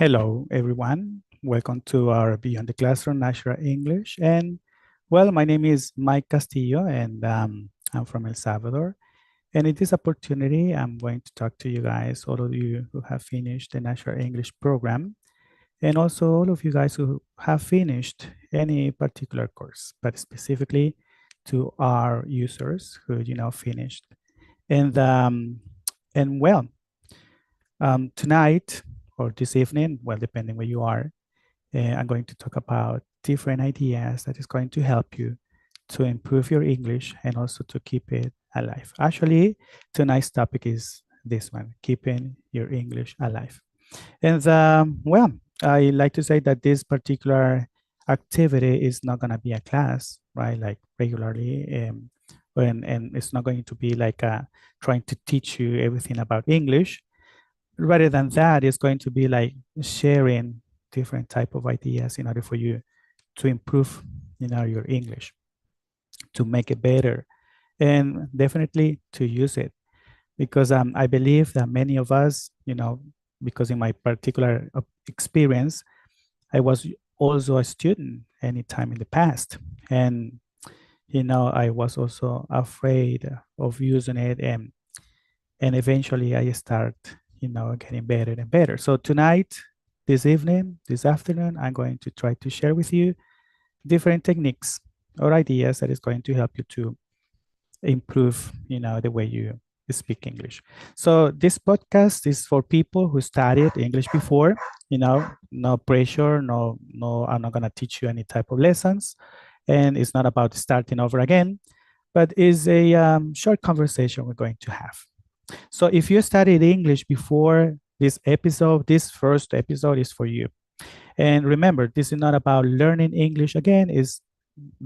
Hello, everyone. Welcome to our Beyond the Classroom Natural English. And well, my name is Mike Castillo, and I'm from El Salvador. And in this opportunity, I'm going to talk to you guys, all of you who have finished the Natural English program, and also all of you guys who have finished any particular course, but specifically to our users who finished. And well, tonight or this evening, well, depending where you are, I'm going to talk about different ideas that is going to help you to improve your English and also to keep it alive. Actually, tonight's topic is this one, keeping your English alive. And well, I like to say that this particular activity is not going to be a class, right? Like regularly. And it's not going to be like trying to teach you everything about English. Rather than that, it's going to be like sharing different type of ideas in order for you to improve, your English, to make it better, and definitely to use it. Because I believe that many of us, because in my particular experience, I was also a student anytime in the past. And, I was also afraid of using it. And eventually I start, getting better and better. So tonight, this evening, this afternoon, I'm going to try to share with you different techniques or ideas that is going to help you to improve, the way you speak English. So this podcast is for people who studied English before, no pressure, no, I'm not going to teach you any type of lessons. And it's not about starting over again, but is a short conversation we're going to have. So if you studied English before this episode, this first episode is for you. And remember, this is not about learning English again, it's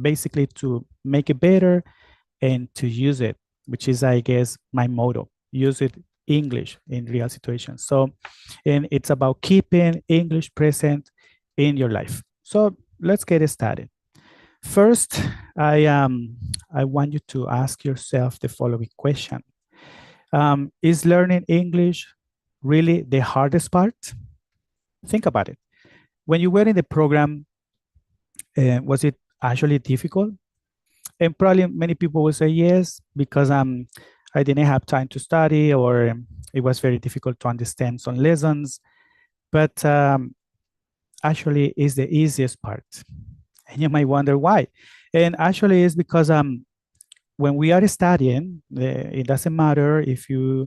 basically to make it better and to use it, which is, I guess, my motto. Use it English in real situations. So, and it's about keeping English present in your life. So let's get started. First, I want you to ask yourself the following question. Is learning English really the hardest part? Think about it. When you were in the program, was it actually difficult? And probably many people will say yes, because I didn't have time to study, or it was very difficult to understand some lessons. But actually, it's the easiest part. And you might wonder why. And actually, it's because when we are studying, it doesn't matter if you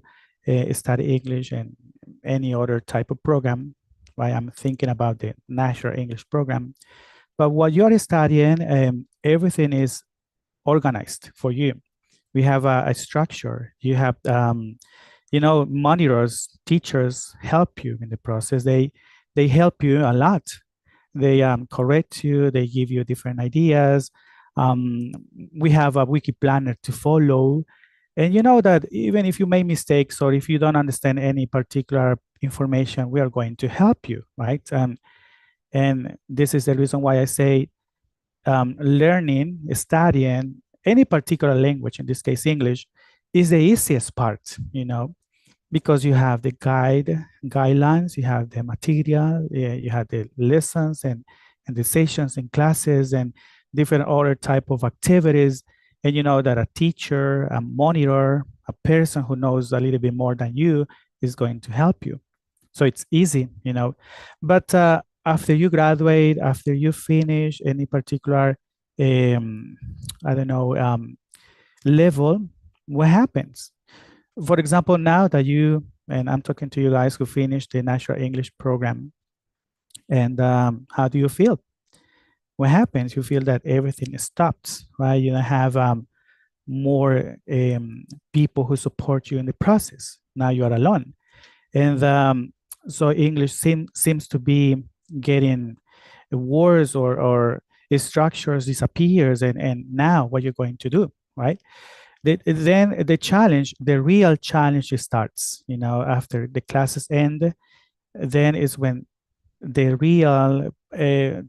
study English and any other type of program, right? I'm thinking about the Natural English program. But what you're studying, everything is organized for you. We have a structure. You have, monitors, teachers help you in the process. They help you a lot. They correct you. They give you different ideas. We have a wiki planner to follow. And you know that even if you make mistakes or if you don't understand any particular information, we are going to help you, right? And this is the reason why I say learning, studying any particular language, in this case English, is the easiest part, because you have the guidelines, you have the material, you have the lessons and the sessions and classes and different other type of activities. And you know that a teacher, a monitor, a person who knows a little bit more than you is going to help you. So it's easy, But after you graduate, after you finish any particular, I don't know, level, what happens? For example, now that you, and I'm talking to you guys who finished the Natural English program, and how do you feel? What happens? You feel that everything stops, right? You don't have more people who support you in the process. Now you are alone. And so English seems to be getting words or structures disappears. And now what you're going to do, right? Then the challenge, the real challenge starts, after the classes end. Then is when the real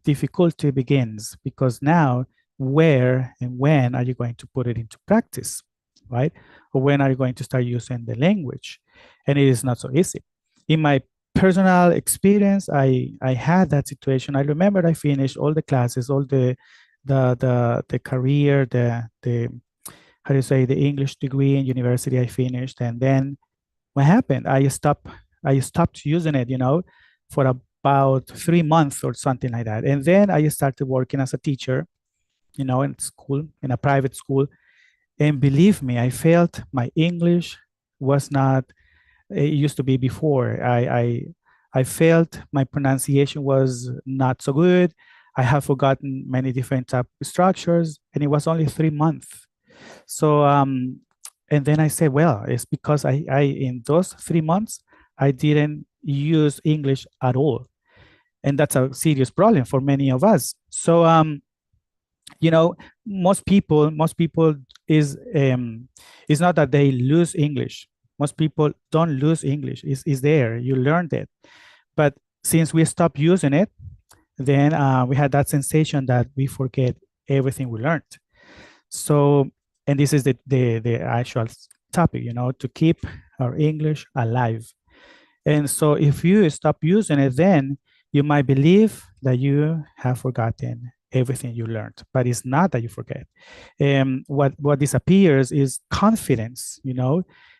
difficulty begins, because now where and when are you going to put it into practice, right? Or when are you going to start using the language? And it is not so easy. In my personal experience, I had that situation. I remember I finished all the classes, all the career, the how do you say, the English degree in university I finished, and then what happened? I stopped using it, for about 3 months or something like that, and then I started working as a teacher, in school, in a private school, and believe me, I felt my English was not it used to be before. I felt my pronunciation was not so good. I have forgotten many different type of structures, and it was only 3 months. So and then I said, well, it's because I in those 3 months I didn't use English at all, and that's a serious problem for many of us. So you know, most people is not that they lose English. Most people don't lose English. Is there. You learned it. But since we stopped using it, then we had that sensation that we forget everything we learned. So, and this is the actual topic, to keep our English alive. And so if you stop using it, then you might believe that you have forgotten everything you learned, but it's not that you forget. What disappears is confidence,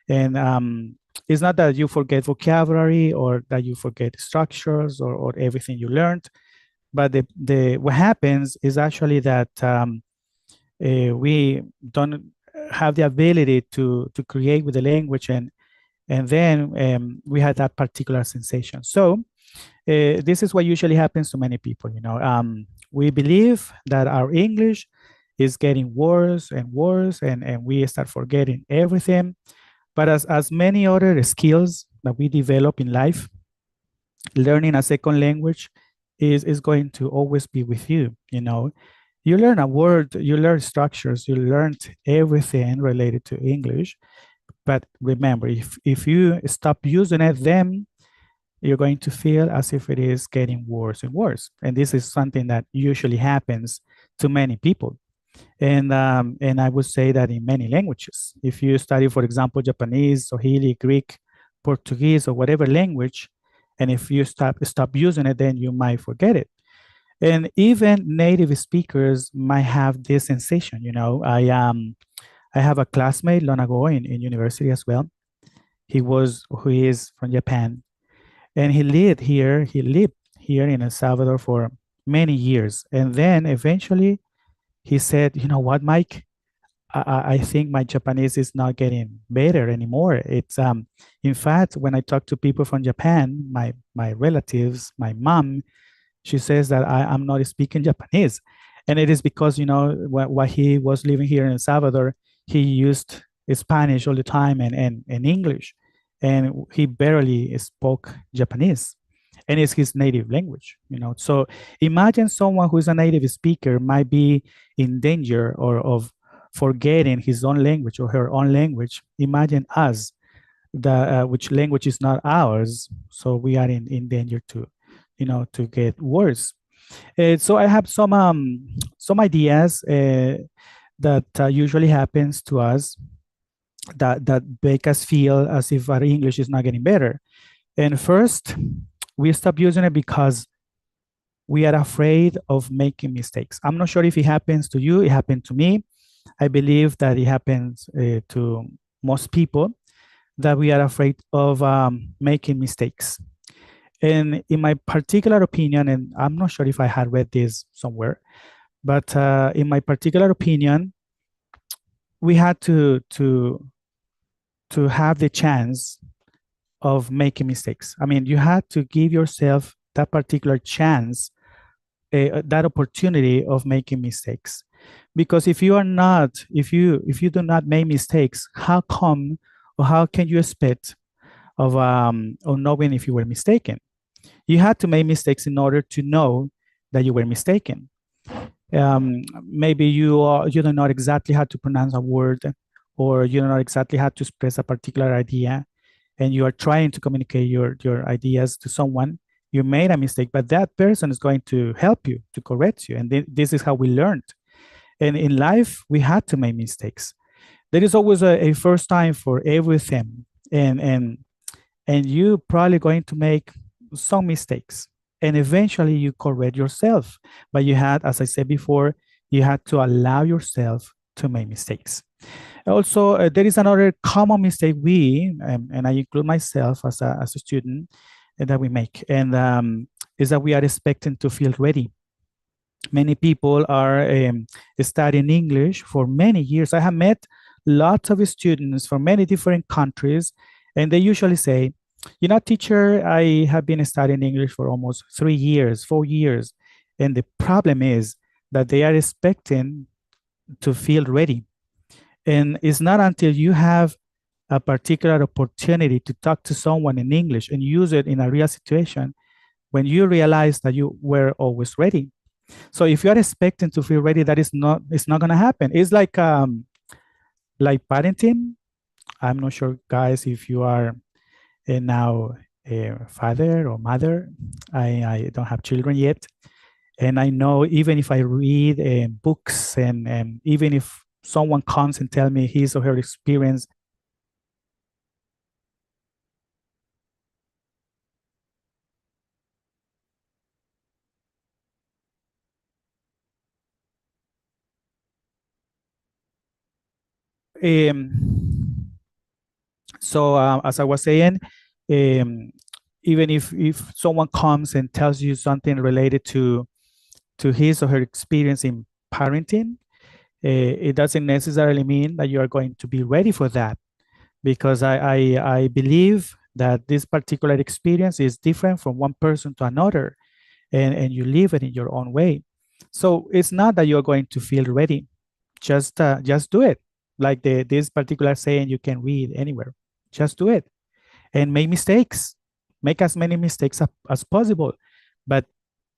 and it's not that you forget vocabulary or that you forget structures or everything you learned, but the what happens is actually that we don't have the ability to create with the language, and then we had that particular sensation. So this is what usually happens to many people. We believe that our English is getting worse and worse, and we start forgetting everything. But as many other skills that we develop in life, learning a second language is going to always be with you. You learn a word, you learn structures, you learned everything related to English. But remember, if you stop using it, then you're going to feel as if it is getting worse and worse. And this is something that usually happens to many people. And I would say that in many languages. If you study, for example, Japanese, Swahili, Greek, Portuguese, or whatever language, and if you stop using it, then you might forget it. And even native speakers might have this sensation. I have a classmate long ago in university as well. Who is from Japan, and he lived here in El Salvador for many years. And then eventually he said, you know what, Mike, I think my Japanese is not getting better anymore. It's in fact, when I talk to people from Japan, my relatives, my mom, she says that I'm not speaking Japanese. And it is because, while he was living here in El Salvador, he used Spanish all the time and English, and he barely spoke Japanese. And it's his native language. So imagine someone who is a native speaker might be in danger or of forgetting his own language or her own language. Imagine us, which language is not ours, so we are in danger to get worse. So I have some ideas that usually happens to us that make us feel as if our English is not getting better. And first, we stop using it because we are afraid of making mistakes. I'm not sure if it happens to you. It happened to me. I believe that it happens to most people, that we are afraid of making mistakes. And in my particular opinion, and I'm not sure if I had read this somewhere, but in my particular opinion, we had to have the chance of making mistakes. I mean, you had to give yourself that particular chance, that opportunity of making mistakes. Because if you do not make mistakes, how come or how can you expect of knowing if you were mistaken? You had to make mistakes in order to know that you were mistaken. Maybe you don't know exactly how to pronounce a word, or you don't know exactly how to express a particular idea, and you are trying to communicate your ideas to someone. You made a mistake, but that person is going to help you, to correct you. And this is how we learned. And in life, we had to make mistakes. There is always a first time for everything. And you probably going to make some mistakes, and eventually you correct yourself. But you had, as I said before, you had to allow yourself to make mistakes. Also, there is another common mistake and I include myself as a student, that we make, and is that we are expecting to feel ready. Many people are studying English for many years. I have met lots of students from many different countries, and they usually say, you know, teacher, I have been studying English for almost 3 years, 4 years. And the problem is that they are expecting to feel ready. And it's not until you have a particular opportunity to talk to someone in English and use it in a real situation when you realize that you were always ready. So if you are expecting to feel ready, that is not, it's not gonna happen. It's like parenting. I'm not sure, guys, if you are now a father or mother. I don't have children yet, and I know even if I read books and even if someone comes and tell me his or her experience, um, so as I was saying, um, even if someone comes and tells you something related to his or her experience in parenting, it doesn't necessarily mean that you are going to be ready for that, because I believe that this particular experience is different from one person to another, and you live it in your own way. So it's not that you're going to feel ready. Just do it. Like this particular saying, you can read anywhere. Just do it and make mistakes. Make as many mistakes as possible, but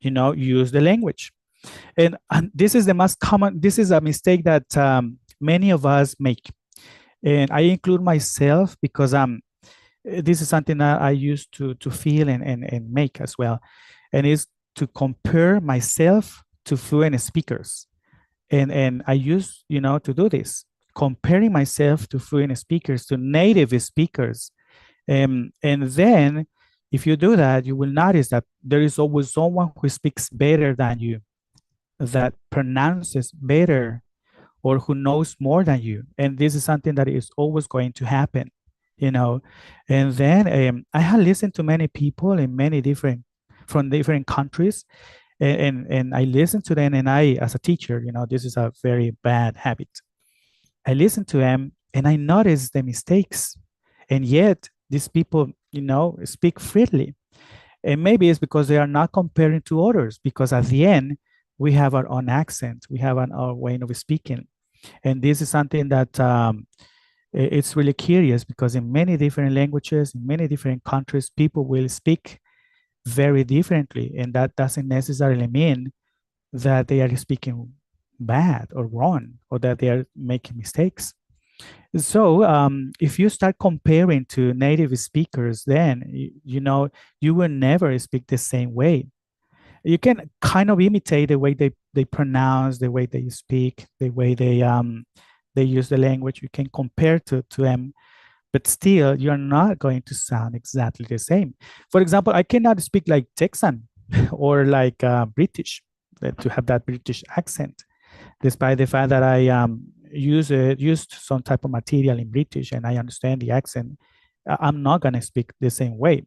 use the language. And this is the most common. This is a mistake that many of us make, and I include myself because this is something that I used to feel and make as well, and is to compare myself to fluent speakers. And I used to do this, comparing myself to fluent speakers, to native speakers. And then if you do that, you will notice that there is always someone who speaks better than you, that pronounces better, or who knows more than you. And this is something that is always going to happen, you know. And then I have listened to many people in many different, from different countries, and I listen to them, and I, as a teacher, this is a very bad habit. I listen to them and I notice the mistakes. And yet these people, speak freely. And maybe it's because they are not comparing to others, because at the end, we have our own accent, we have our way of speaking. And this is something that it's really curious, because in many different languages, in many different countries, people will speak very differently. And that doesn't necessarily mean that they are speaking bad or wrong, or that they are making mistakes. So if you start comparing to native speakers, then you will never speak the same way. You can kind of imitate the way they pronounce, the way they speak, the way they use the language. You can compare to them, but still you're not going to sound exactly the same. For example, I cannot speak like Texan or like British, to have that British accent, despite the fact that I used some type of material in British and I understand the accent. I'm not going to speak the same way.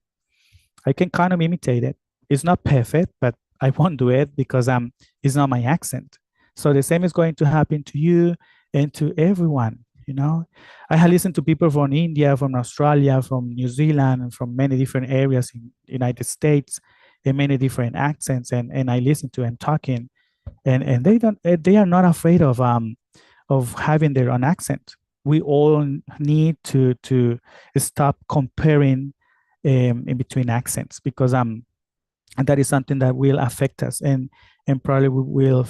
I can kind of imitate it. It's not perfect, but I won't do it because it's not my accent. So the same is going to happen to you and to everyone. I have listened to people from India, from Australia, from New Zealand, and from many different areas in the United States, in many different accents, and I listen to them talking, and they are not afraid of having their own accent. We all need to stop comparing in between accents, because and that is something that will affect us, and probably we will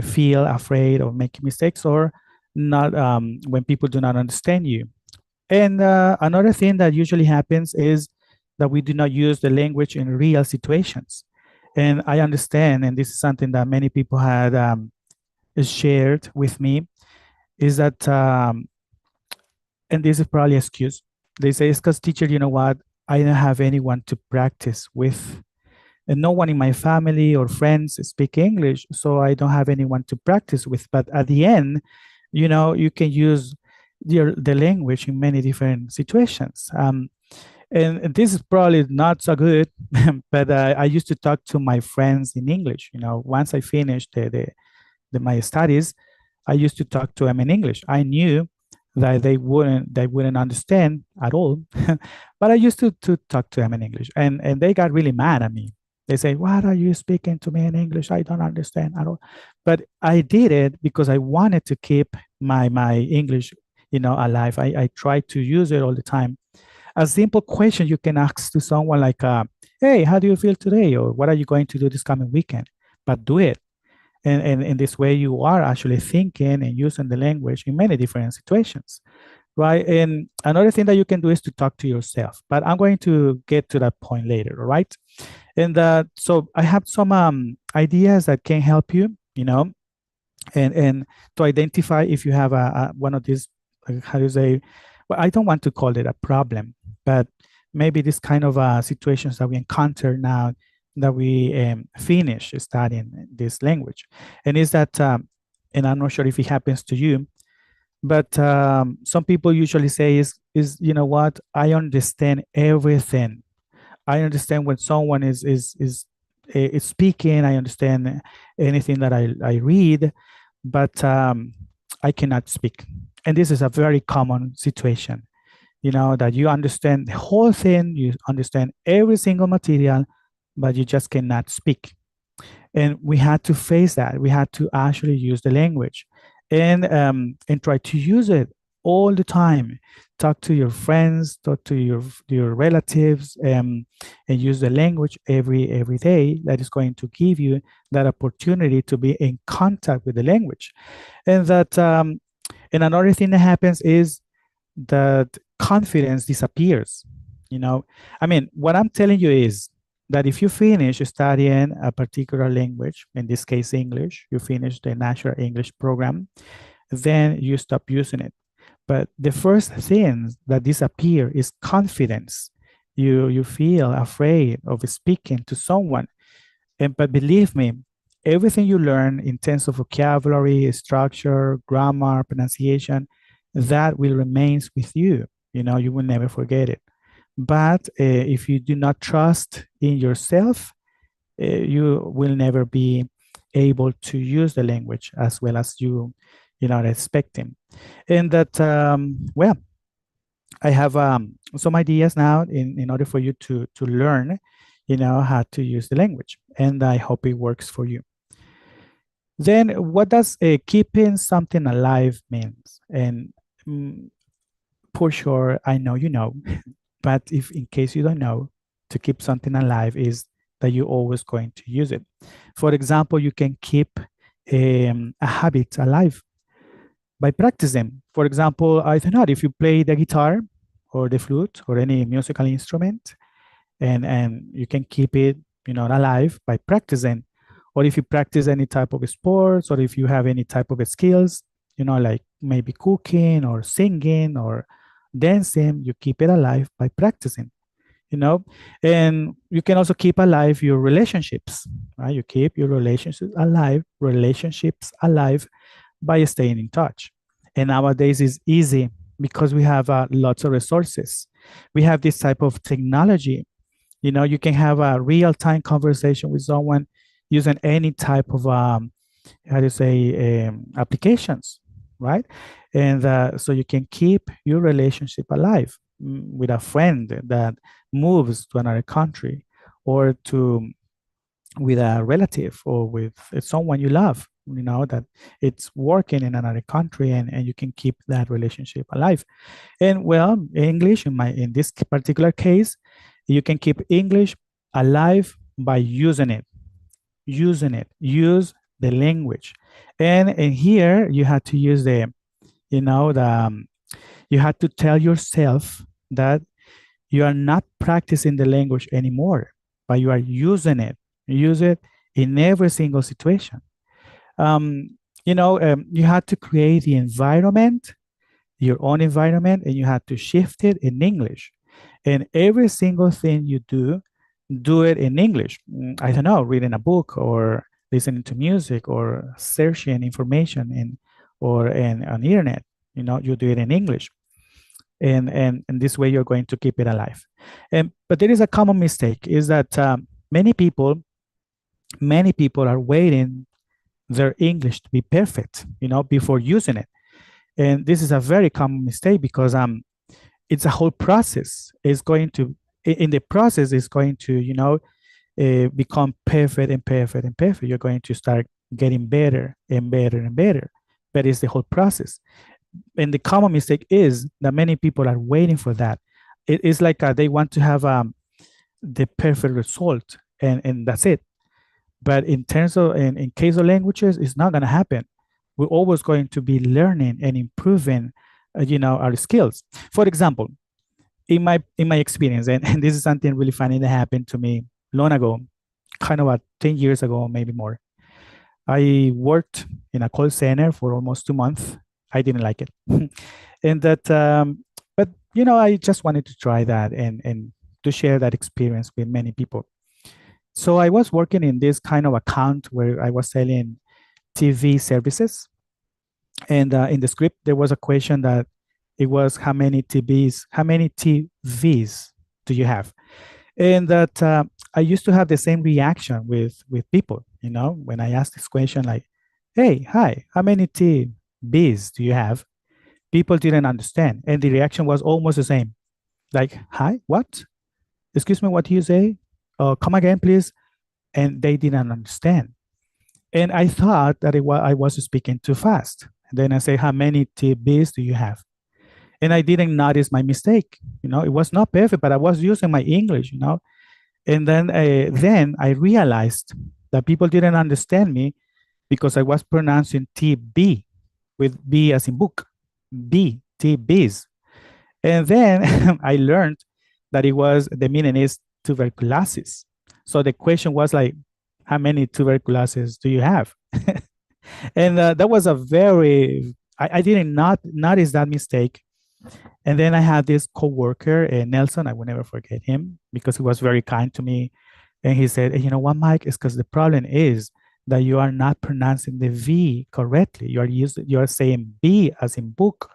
feel afraid of making mistakes, or not, when people do not understand you. And another thing that usually happens is that we do not use the language in real situations. And I understand, and this is something that many people had shared with me, is that, and this is probably excuse. They say, it's because teacher, you know what? I don't have anyone to practice with, and no one in my family or friends speak English, so I don't have anyone to practice with. But at the end, you can use the language in many different situations. And this is probably not so good, but I used to talk to my friends in English. Once I finished my studies, I used to talk to them in English. I knew that they wouldn't understand at all, but I used to talk to them in English, and they got really mad at me. They say, "What are you speaking to me in English? I don't understand at all." But I did it because I wanted to keep my English, alive. I tried to use it all the time. A simple question you can ask to someone like, "Hey, how do you feel today?" Or "What are you going to do this coming weekend?" But do it. And in this way, you are actually thinking and using the language in many different situations, right? And another thing that you can do is to talk to yourself. But I'm going to get to that point later, all right? And so I have some ideas that can help you, and to identify if you have one of these, how do you say, well, I don't want to call it a problem, but maybe this kind of situations that we encounter now that we finish studying this language. And is that, and I'm not sure if it happens to you, but some people usually say is what, I understand everything. I understand when someone is speaking. I understand anything that I read, but I cannot speak. And this is a very common situation, that you understand the whole thing, you understand every single material, but you just cannot speak. And we had to face that. We had to actually use the language, and try to use it all the time. Talk to your friends, talk to your relatives, and use the language every day. That is going to give you that opportunity to be in contact with the language. And another thing that happens is that confidence disappears. I mean, what I'm telling you is that if you finish studying a particular language, in this case English, you finish the National English Program, then you stop using it. But the first thing that disappear is confidence. You feel afraid of speaking to someone. But believe me, everything you learn in terms of vocabulary, structure, grammar, pronunciation, that will remain with you. You will never forget it. But if you do not trust in yourself, you will never be able to use the language as well as you are expecting. And that, well, I have some ideas now in order for you to learn, how to use the language. And I hope it works for you. Then what does keeping something alive means? And for sure, I know you know, but if in case you don't know, to keep something alive is that you're always going to use it. For example, you can keep a habit alive by practicing. For example, I don't know, if you play the guitar or the flute or any musical instrument, and you can keep it, alive by practicing. Or if you practice any type of sports, or if you have any type of skills, like maybe cooking or singing or dancing, you keep it alive by practicing. And you can also keep alive your relationships, right? You keep your relationships alive by staying in touch. And nowadays it's easy because we have lots of resources. We have this type of technology. You can have a real-time conversation with someone using any type of how do you say, applications, right? And so you can keep your relationship alive with a friend that moves to another country, or with a relative, or with someone you love, that it's working in another country, and you can keep that relationship alive. And well, English, in this particular case, you can keep English alive by using it. Use the language. And here you have to use you have to tell yourself that you are not practicing the language anymore, but you are using it. Use it in every single situation. You have to create the environment, your own environment, and you have to shift it in English. And every single thing you do it in English. I don't know, reading a book or listening to music or searching information on the internet. You do it in English, and this way you're going to keep it alive. And but there is a common mistake is that many people are waiting their English to be perfect, before using it. And this is a very common mistake because it's a whole process. It's going to in the process is going to become perfect and perfect and perfect. You're going to start getting better and better and better. But it's the whole process. And the common mistake is that many people are waiting for that. It is like they want to have the perfect result, and that's it. But in terms of in case of languages, it's not going to happen. We're always going to be learning and improving, our skills. For example, in my experience, and this is something really funny that happened to me long ago, kind of 10 years ago, maybe more. I worked in a call center for almost 2 months. I didn't like it. And but I just wanted to try that and to share that experience with many people. So I was working in this kind of account where I was selling TV services. And in the script, there was a question that it was how many TVs do you have? And that I used to have the same reaction with people, when I asked this question, like, hey, hi, how many TVs do you have? People didn't understand. And the reaction was almost the same. Like, hi, what? Excuse me, what do you say? Come again, please. And they didn't understand. And I thought that I was speaking too fast. And then I say, how many TVs do you have? And I didn't notice my mistake. It was not perfect, but I was using my English. And then I realized that people didn't understand me because I was pronouncing TB with B as in book, B, TBs. And then I learned that the meaning is tuberculosis. So the question was like, how many tuberculosis do you have? And that was I didn't not notice that mistake. And then I had this coworker, Nelson. I will never forget him because he was very kind to me. And he said, "Hey, you know what, Mike? It's because the problem is that you are not pronouncing the V correctly. You are saying B as in book,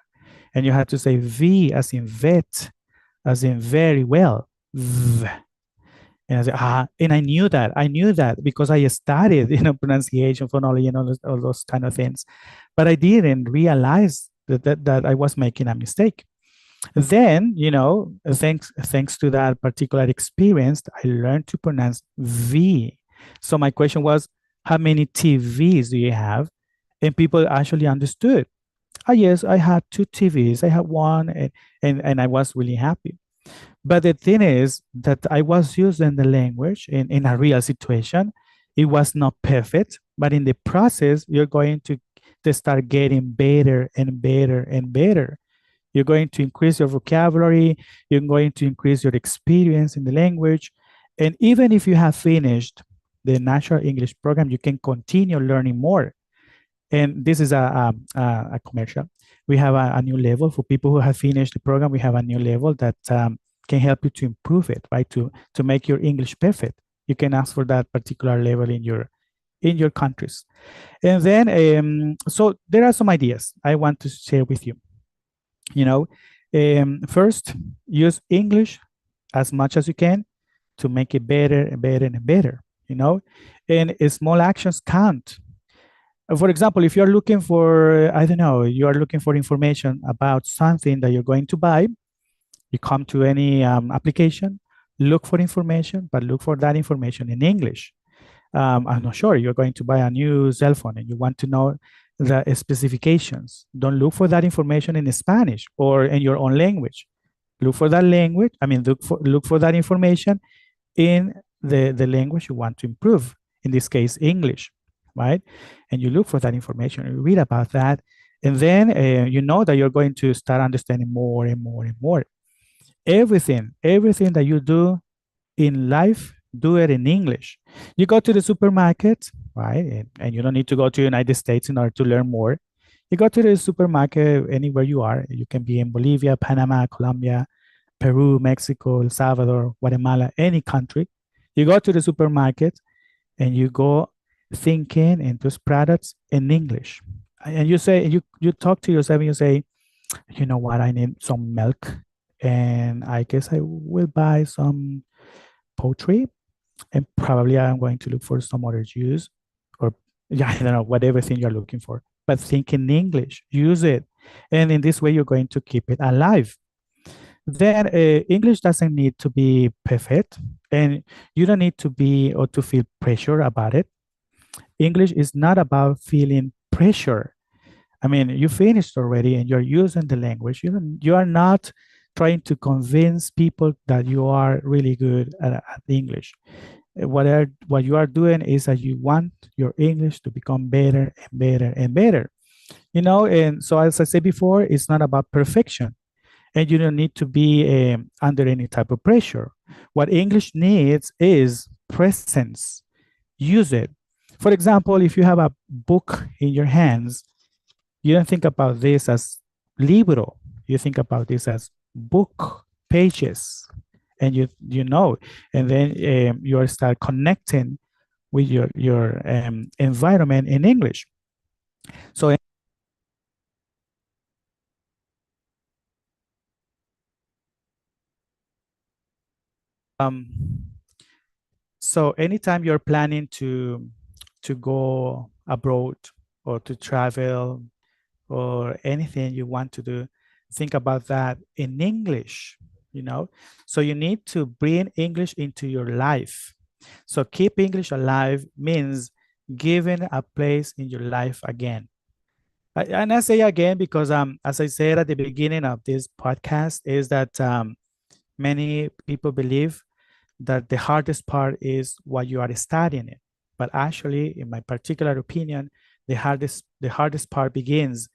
and you have to say V as in vet, as in very well. V." And I said, and I knew that. I knew that because I studied, pronunciation, phonology, and all those kind of things. But I didn't realize that I was making a mistake. Then, thanks to that particular experience, I learned to pronounce V. So my question was, how many TVs do you have? And people actually understood. Yes, I had two TVs. I had one, and I was really happy. But the thing is that I was using the language in a real situation. It was not perfect, but in the process, you're going to start getting better and better and better. You're going to increase your vocabulary. You're going to increase your experience in the language. And even if you have finished the Natural English program, you can continue learning more. And this is a commercial. We have a new level for people who have finished the program. We have a new level that can help you to improve it, right? To make your English perfect. You can ask for that particular level in your countries. And then, so there are some ideas I want to share with you. First, use English as much as you can to make it better and better and better, and small actions count. For example, if you're looking for, I don't know, you are looking for information about something that you're going to buy, you come to any application, look for information, but look for that information in English. I'm not sure, you're going to buy a new cell phone and you want to know the specifications. Don't look for that information in Spanish or in your own language. Look for that language. Look for that information in the language you want to improve. In this case, English, right? And you look for that information. You read about that, and then you know that you're going to start understanding more and more and more. Everything that you do in life, do it in English. You go to the supermarket, right? And you don't need to go to the United States in order to learn more. You go to the supermarket anywhere you are. You can be in Bolivia, Panama, Colombia, Peru, Mexico, El Salvador, Guatemala, any country. You go to the supermarket and you go thinking in those products in English. And you say, you talk to yourself and you say, you know what, I need some milk. And I guess I will buy some poultry and probably I'm going to look for some other juice or yeah, I don't know, whatever thing you're looking for. But think in English, use it. And in this way, you're going to keep it alive. Then English doesn't need to be perfect and you don't need to be or to feel pressure about it. English is not about feeling pressure. I mean, you finished already and you're using the language. You are not trying to convince people that you are really good at English. What you are doing is that you want your English to become better and better and better. And so as I said before, it's not about perfection and you don't need to be under any type of pressure. What English needs is presence. Use it. For example, if you have a book in your hands, you don't think about this as libro. You think about this as book pages, and and then you start connecting with your environment in English. So um, so anytime you're planning to go abroad or to travel or anything you want to do, think about that in English. So you need to bring English into your life. So keep English alive means giving a place in your life again. And I say again because as I said at the beginning of this podcast, is that many people believe that the hardest part is what you are studying it. But actually, in my particular opinion, the hardest part begins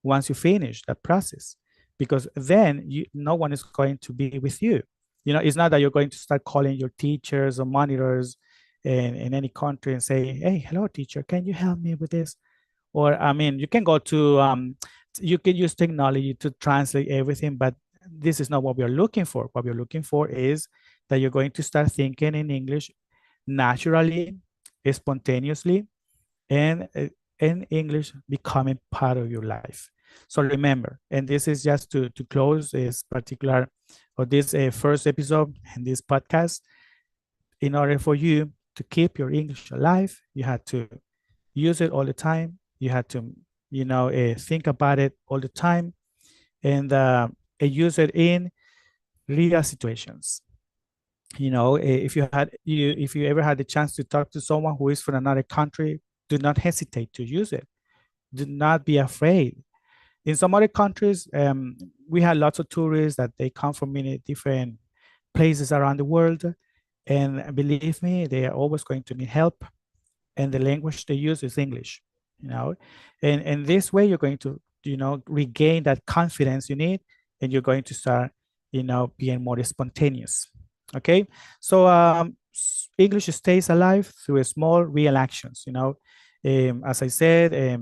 once you finish that process, because then no one is going to be with you. It's not that you're going to start calling your teachers or monitors in any country and say, hey, hello, teacher, can you help me with this? Or, I mean, you can go to, you can use technology to translate everything, but this is not what we are looking for. What we're looking for is that you're going to start thinking in English naturally, spontaneously, and in English becoming part of your life. So remember, and this is just to close this particular or this first episode in this podcast. In order for you to keep your English alive, you had to use it all the time. You had to, think about it all the time, and use it in real situations. If you ever had the chance to talk to someone who is from another country, do not hesitate to use it. Do not be afraid. In some other countries, we have lots of tourists that they come from many different places around the world. And believe me, they are always going to need help. And the language they use is English, you know. And this way you're going to, regain that confidence you need, and you're going to start, being more spontaneous. Okay. So English stays alive through small real actions, as I said,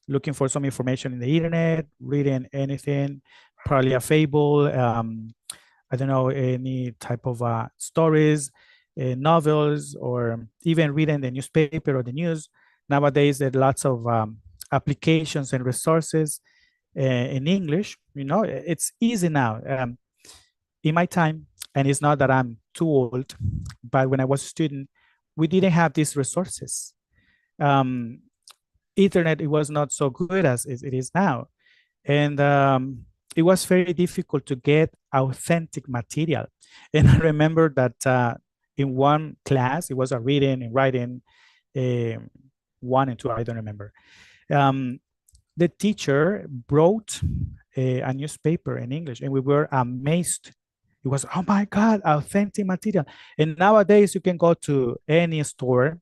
looking for some information in the internet, reading anything, probably a fable, I don't know, any type of stories, novels, or even reading the newspaper or the news. Nowadays, there are lots of applications and resources in English. It's easy now. In my time, and it's not that I'm too old, but when I was a student, we didn't have these resources. Um, Internet, it was not so good as it is now. And it was very difficult to get authentic material. And I remember that in one class, it was a reading and writing, um, one and two, I don't remember. Um, the teacher brought a newspaper in English, and we were amazed. It was, oh my God, authentic material. And nowadays, you can go to any store,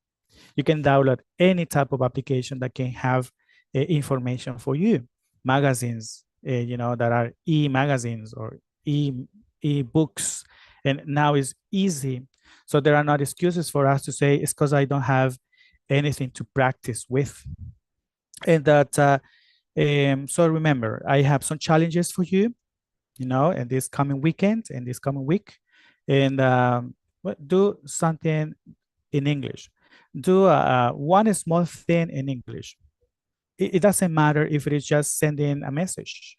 you can download any type of application that can have information for you. Magazines, that are e-magazines or e-books, and now it's easy. So there are not excuses for us to say it's because I don't have anything to practice with. And that, so remember, I have some challenges for you. in this coming weekend, in this coming week, and do something in English. Do one small thing in English. It doesn't matter if it is just sending a message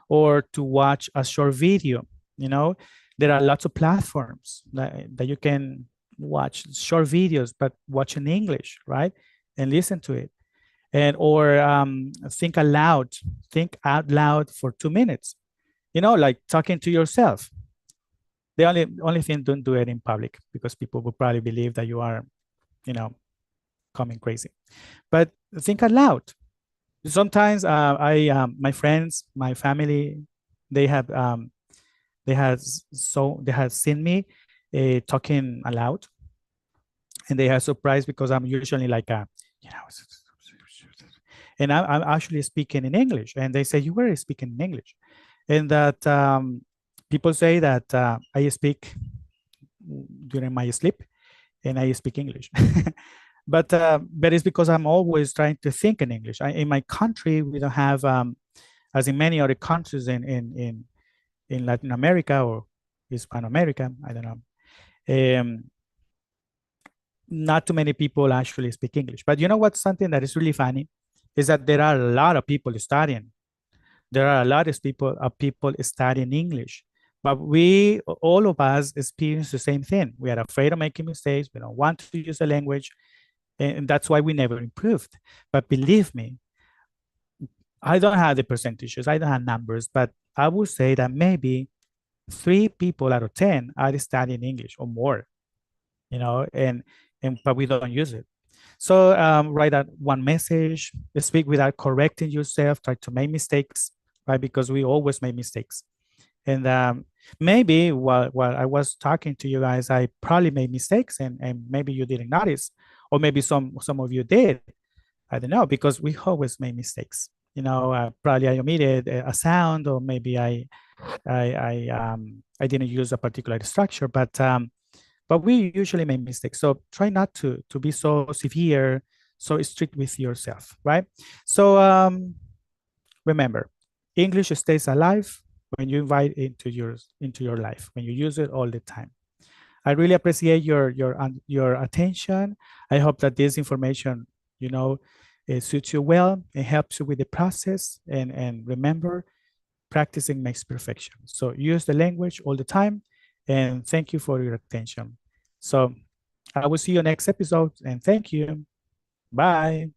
or to watch a short video. You know, there are lots of platforms that you can watch short videos, but watch in English, right? And listen to it. And or think out loud for 2 minutes. Like talking to yourself. The only thing, don't do it in public because people will probably believe that you are, you know, coming crazy. But think out loud. Sometimes my friends, my family, they have they have seen me talking aloud, and they are surprised because I'm usually like you know, and I'm actually speaking in English, and they say you were speaking in English, and that people say that I speak during my sleep, and I speak English. But it's because I'm always trying to think in English. In my country, we don't have, as in many other countries in Latin America or Hispanoamerica, I don't know. Not too many people actually speak English. But you know what's something that is really funny is that there are a lot of people studying. There are a lot of people studying English. But all of us experience the same thing. We are afraid of making mistakes. We don't want to use the language. And that's why we never improved. But believe me, I don't have the percentages, I don't have numbers, but I would say that maybe 3 people out of 10 are studying English or more, and but we don't use it. So write out one message, speak without correcting yourself, try to make mistakes, right? Because we always make mistakes. And maybe while I was talking to you guys, I probably made mistakes, and maybe you didn't notice, or maybe some of you did. I don't know, because we always make mistakes. Probably I omitted a sound, or maybe I didn't use a particular structure, but we usually make mistakes. So try not to be so severe, so strict with yourself, right? So remember, English stays alive when you invite it into your life, when you use it all the time. I really appreciate your attention. I hope that this information, it suits you well. It helps you with the process. And remember, practicing makes perfection. So use the language all the time. And thank you for your attention. So I will see you next episode. And thank you. Bye.